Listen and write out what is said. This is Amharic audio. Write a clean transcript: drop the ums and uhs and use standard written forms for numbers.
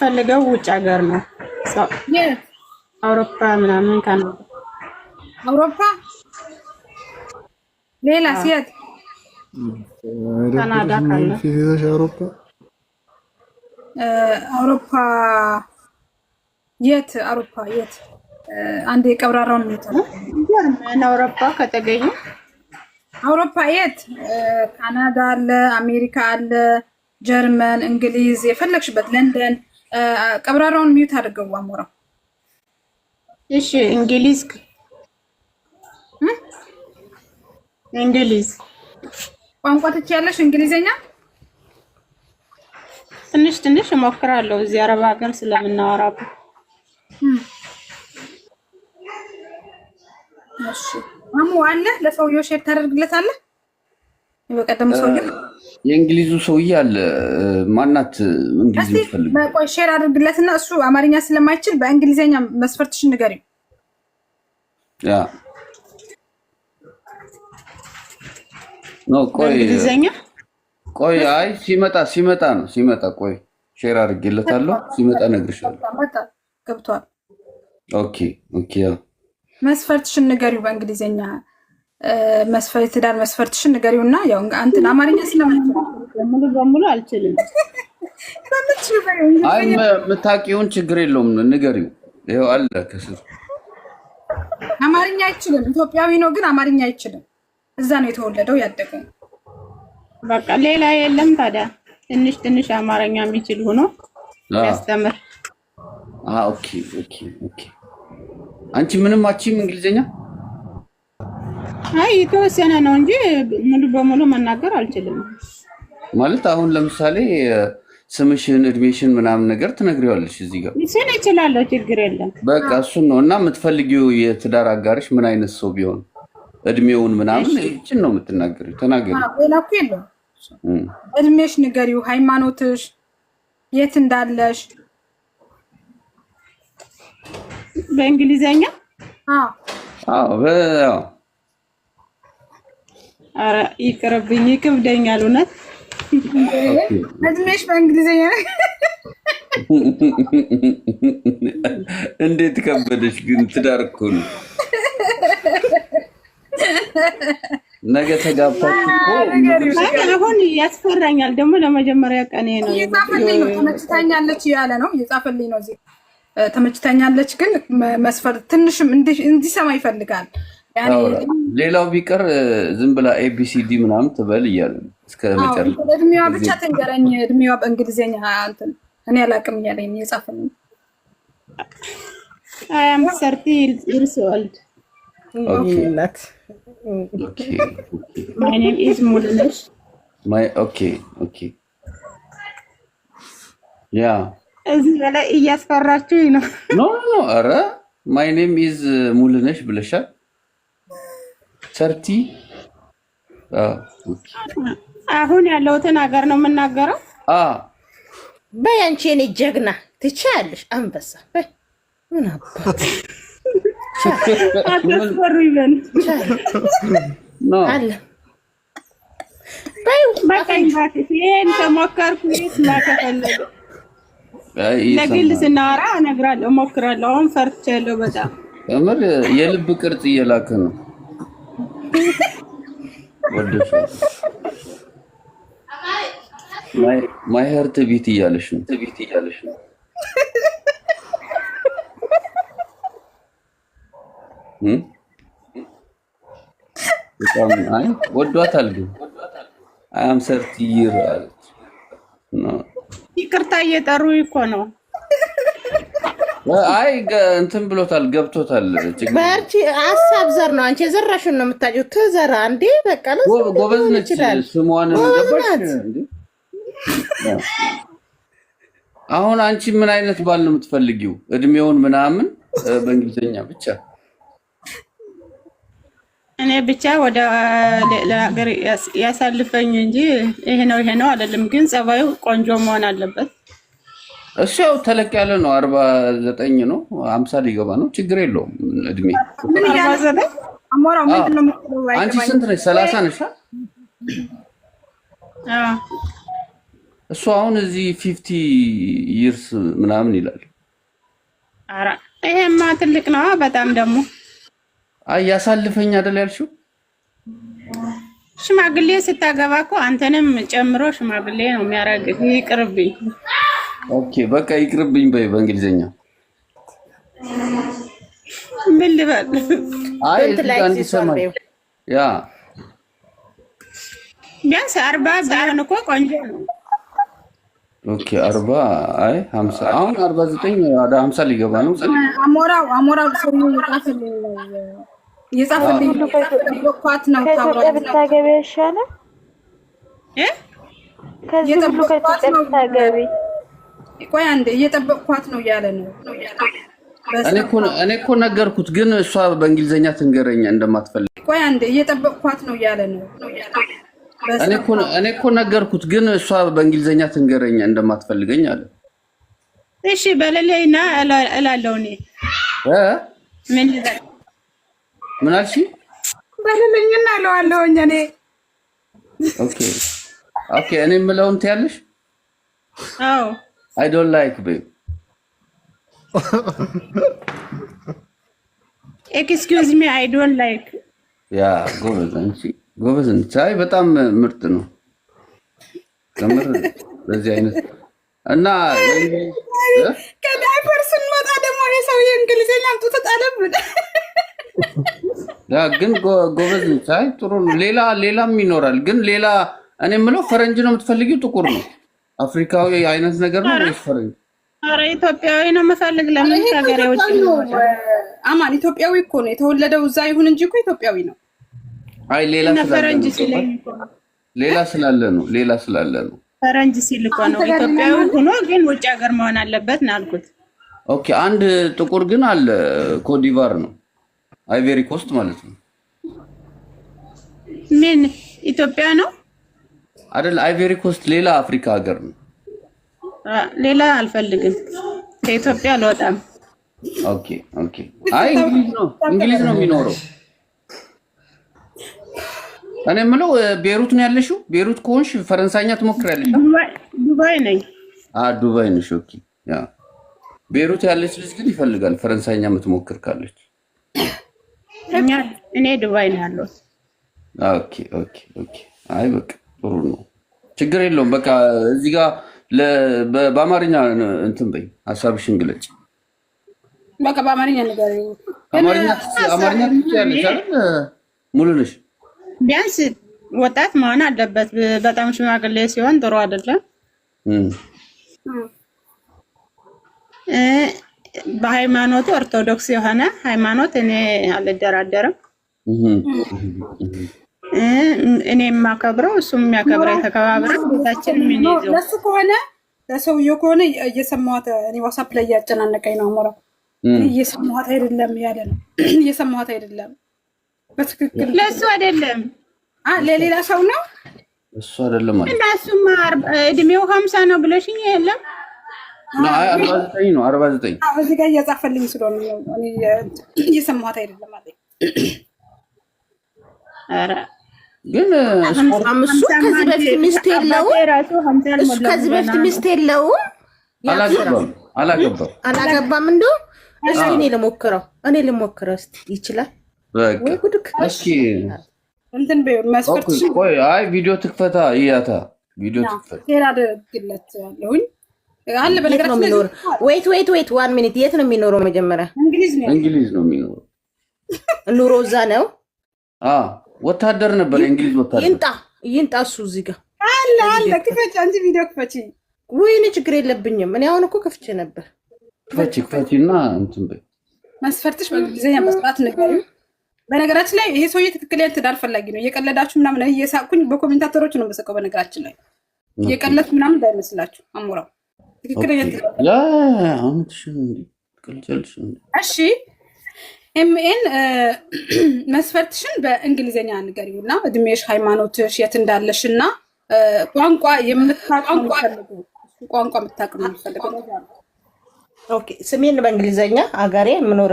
የምፈልገው ውጭ ሀገር ነው። አውሮፓ ምናምን ካናዳ። አውሮፓ ሌላ ሲያት ካናዳ ካለ አውሮፓ የት አውሮፓ የት አንዴ ቀብራራውን ነው አውሮፓ ከተገኘ አውሮፓ የት ካናዳ አለ፣ አሜሪካ አለ፣ ጀርመን፣ እንግሊዝ የፈለግሽበት ለንደን። ቀብራራውን ሚዩት አድርገው አሞራው። እሺ እንግሊዝ ቋንቋ ትችያለሽ? እንግሊዘኛ ትንሽ ትንሽ እሞክራለሁ እዚህ አረብ ሀገር ስለምናወራበት። እሺ ማሙ አለ ለሰውየው ሼር ታደርግለታለህ? በቀደም ሰውየው የእንግሊዙ ሰውዬ አለ። ማናት እንግሊዝ የምትፈልግ? በቆይ ሼር አድርግለትና እሱ አማርኛ ስለማይችል በእንግሊዘኛ መስፈርትሽን ንገሪው። ያ ነው። ቆይ እንግሊዘኛ ቆይ አይ ሲመጣ ነው ሲመጣ። ቆይ ሼር አድርጌለታለሁ። ሲመጣ እነግርሻለሁ። ገብቷል። ኦኬ ያ መስፈርትሽን ንገሪው በእንግሊዘኛ ትዳር መስፈርትሽን ንገሪውና ያው አንተን አማርኛ ስለማይችል ሙሉ በሙሉ አልችልም። አይ የምታውቂውን ችግር የለውም ንገሪው። ይኸው አለ ከስር። አማርኛ አይችልም። ኢትዮጵያዊ ነው ግን አማርኛ አይችልም። እዛ ነው የተወለደው ያደገው። በቃ ሌላ የለም ታዲያ። ትንሽ ትንሽ አማርኛ የሚችል ሆኖ ያስተምር። ኦኬ አንቺ ምንም አትችይም እንግሊዘኛ? አይ የተወሰነ ነው እንጂ ሙሉ በሙሉ መናገር አልችልም። ማለት አሁን ለምሳሌ ስምሽን፣ እድሜሽን ምናምን ነገር ትነግሪዋለሽ እዚህ ጋር። እሱን እችላለሁ፣ ችግር የለም። በቃ እሱን ነው። እና የምትፈልጊው የትዳር አጋርሽ ምን አይነት ሰው ቢሆን እድሜውን ምናምን እቺን ነው የምትናገሪው። ተናገሪ። ሌላ እኮ የለም። እድሜሽ ንገሪው፣ ሃይማኖትሽ፣ የት እንዳለሽ በእንግሊዘኛ። ኧረ ይቅርብኝ፣ ይከብደኛል እውነት። እድሜሽ በእንግሊዘኛ እንዴት ከበደሽ ግን? ትዳር እኮ ነው። ነገ ተጋብታችሁ እኮ አሁን ያስፈራኛል። ደግሞ ለመጀመሪያ ቀኔ ነው። እየጻፈልኝ ነው። ተመችታኛለች እያለ ነው። እየጻፈልኝ ነው እዚህ ተመችታኛለች፣ ግን መስፈርት ትንሽም እንዲሰማ ይፈልጋል። ሌላው ቢቀር ዝም ብላ ኤቢሲዲ ምናምን ትበል እያለ እስከ መጨረሻ እድሜዋ ብቻ ትንገረኝ። እድሜዋ በእንግሊዝኛ እንትን እኔ አላውቅም እያለኝ የጻፈልኝ። አም 30 years old. My name is Mulunesh. Okay. Yeah. እዚህ በላይ እያስፈራችሁኝ ነው። ኖ ኧረ ማይ ኔም ኢዝ ሙሉነሽ ብለሻል። 30 አሁን ያለሁትን ሀገር ነው የምናገረው። በይ አንቺ የኔ ጀግና ትችያለሽ። አንበሳ በይ ምን አባት አትፈሩ ይበል ኖ አለ በይ በቃኝ። ይሄን ተሞከርኩት ማከፈለገ ለግል ስናወራ እነግራለሁ፣ እሞክራለሁ። አሁን ፈርቻለሁ በጣም እምር የልብ ቅርጽ እየላከ ነው። ወደሽ ማይ ሀርት ቢት እያለሽ ነው። በጣም አይ ወዷታል ግን አም 30 year አለች ነው። ይቅርታ እየጠሩ እኮ ነው። አይ እንትን ብሎታል፣ ገብቶታል። በርቺ። ሀሳብ ዘር ነው። አንቺ የዘራሽን ነው የምታጭው። ትዘራ እንዴ በቃ ነው። ጎበዝ ነች። ስሟን ገባሽ እንዴ? አሁን አንቺ ምን አይነት ባል ነው የምትፈልጊው? እድሜውን ምናምን በእንግሊዝኛ ብቻ እኔ ብቻ ወደ ሌላ ሀገር ያሳልፈኝ እንጂ ይሄ ነው አይደለም። ግን ጸባዩ ቆንጆ መሆን አለበት። እሱ ያው ተለቅ ያለ ነው። 49 ነው፣ 50 ሊገባ ነው። ችግር የለውም እድሜ። 49 አሞራው ምንድነው? አንቺ ስንት ነሽ? 30 ነሽ? እሱ አሁን እዚህ 50 ይርስ ምናምን ይላል። ኧረ ይሄማ ትልቅ ነው በጣም ደግሞ። አይ ያሳልፈኝ አይደል ያልሽው? ሽማግሌ ስታገባ እኮ አንተንም ጨምሮ ሽማግሌ ነው የሚያደርግህ። ይቅርብኝ። ኦኬ በቃ ይቅርብኝ በይ በእንግሊዘኛ። ምን ልበል? አይ አንድ ሰማይ ያ ቢያንስ 40 ቢሆን እኮ ቆንጆ ነው። ኦኬ 40 አይ 50 አሁን 49 ወደ 50 ሊገባ ነው። አሞራው ሰውዬው የጻፈልኝ ኳት ነው ታውራ ብታገቢ ይሻላል። ከዚህ ሁሉ ከኢትዮጵያ ብታገቢ። ቆይ አንዴ እየጠበቅኳት ነው ያለ ነው። እኔ እኮ ነገርኩት፣ ግን እሷ በእንግሊዘኛ ትንገረኛ እንደማትፈልግ። ቆይ አንዴ እየጠበቅኳት ነው ያለ ነው። እኔ እኮ ነገርኩት፣ ግን እሷ በእንግሊዘኛ ትንገረኛ እንደማትፈልገኝ አለ። እሺ በለለይና እላለሁ እኔ ምን አልሽ? በለለኝና እለዋለሁ እኔ። ኦኬ እኔ የምለውን ትያለሽ? አዎ I don't like babe. Excuse me, I don't like. ያ ጎበዝ ነች። አይ በጣም ምርጥ ነው ከምር በዚህ አይነት እና ከዳይፐር ስንመጣ ደግሞ የሰው የእንግሊዘኛ አምጥቶ ተጣለብን። ያ ግን ጎበዝ ነች። አይ ጥሩ ነው። ሌላም ይኖራል፣ ግን ሌላ እኔ የምለው ፈረንጅ ነው የምትፈልጊው? ጥቁር ነው አፍሪካዊ አይነት ነገር ነው ወይስ ፈረንጅ? ኧረ ኢትዮጵያዊ ነው የምፈልግ። ለምን ከሀገሬ ውጭ ነው? አማን ኢትዮጵያዊ እኮ ነው የተወለደው እዛ ይሁን እንጂ እኮ ኢትዮጵያዊ ነው። አይ ሌላ ስላለ ነው። ፈረንጅ ሲል እኮ ነው ኢትዮጵያዊ ሆኖ ግን ውጭ ሀገር መሆን አለበት ነው አልኩት። ኦኬ አንድ ጥቁር ግን አለ ኮትዲቫር ነው አይቬሪ ኮስት ማለት ነው። ምን ኢትዮጵያ ነው አይደል? አይቬሪ ኮስት ሌላ አፍሪካ ሀገር ነው። ሌላ አልፈልግም፣ ከኢትዮጵያ አልወጣም። ኦኬ አይ እንግሊዝ ነው የሚኖረው። እኔ የምለው ቤሩት ነው ያለሽው? ቤሩት ከሆንሽ ፈረንሳይኛ ትሞክሪያለሽ? ዱባይ ነኝ። ዱባይ ነሽ? ኦኬ ያ ቤሩት ያለች ልጅ ግን ይፈልጋል ፈረንሳይኛ የምትሞክር ካለች። እኔ ዱባይ ነው ያለው። ኦኬ አይ በቃ ጥሩ ነው፣ ችግር የለውም። በቃ እዚህ ጋር በአማርኛ እንትን በይ፣ ሀሳብሽን ግለጭ። በቃ በአማርኛ ነገር አማርኛ ትችያለሽ አይደል? ሙሉ ነሽ። ቢያንስ ወጣት መሆን አለበት። በጣም ሽማግሌ ሲሆን ጥሩ አይደለም። በሃይማኖቱ ኦርቶዶክስ የሆነ ሃይማኖት እኔ አልደራደርም። እኔ የማከብረው እሱም የሚያከብረው የተከባብረን ቤታችን ምን ይዘው ለሱ ከሆነ ለሰውየው ከሆነ እየሰማሁት እኔ ዋትስአፕ ላይ እያጨናነቀኝ ነው። አሞራ እየሰማሁት አይደለም ያለ ነው። እየሰማሁት አይደለም በትክክል ለሱ አይደለም ለሌላ ሰው ነው። እሱ አይደለም ማለት እና እሱማ እድሜው 50 ነው ብለሽኝ የለም? ነው 49 ነው 49። እዚህ ጋር እያጻፈልኝ ስለሆነ እኔ እየሰማሁት አይደለም ማለት ኧረ ግን እሱ ከዚህ በፊት ሚስት የለውም። እሱ ከዚህ በፊት ሚስት የለውም። አላገባም። እንደው እስኪ እኔ ልሞክረው እስኪ ይችላል ወይ ጉድክ። እስኪ እንትን መስፈርት ቆይ አይ ቪዲዮ ትክፈታ ይያታ ቪዲዮ ትክፈታ ሄራ ደግለት ያለሁኝ አለ በነገራችን ላይ ዌት 1 ሚኒት። የት ነው የሚኖረው? መጀመሪያ እንግሊዝ ነው የሚኖረው። ኑሮ እዛ ነው። ወታደር ነበር፣ የእንግሊዝ ወታደር። ይንጣ እሱ እዚህ ጋር አለ ክፈች፣ አንቺ ቪዲዮ ክፈች። ወይኔ ችግር የለብኝም እኔ አሁን እኮ ከፍቼ ነበር። ክፈቺና እንትን በይ። መስፈርትሽ በእንግሊዝኛ መስራት ነገር። በነገራችን ላይ ይሄ ሰውዬ ትክክለኛ ትዳር ፈላጊ ነው። እየቀለዳችሁ ምናምን እየሳቅኩኝ በኮሜንታተሮች ነው የምሰቀው። በነገራችን ላይ እየቀለድኩ ምናምን እንዳይመስላችሁ። አሞራው ትክክለኛ ትዳር አሁን ትቀልጫለሽ። እሺ ኤምኤን መስፈርትሽን በእንግሊዝኛ ንገሪውና እድሜሽ፣ ሃይማኖትሽ፣ የት እንዳለሽ እና ቋንቋ የምታውቀው ቋንቋ የምታውቀው ነው። ኦኬ ስሜን በእንግሊዝኛ አገሬ የምኖር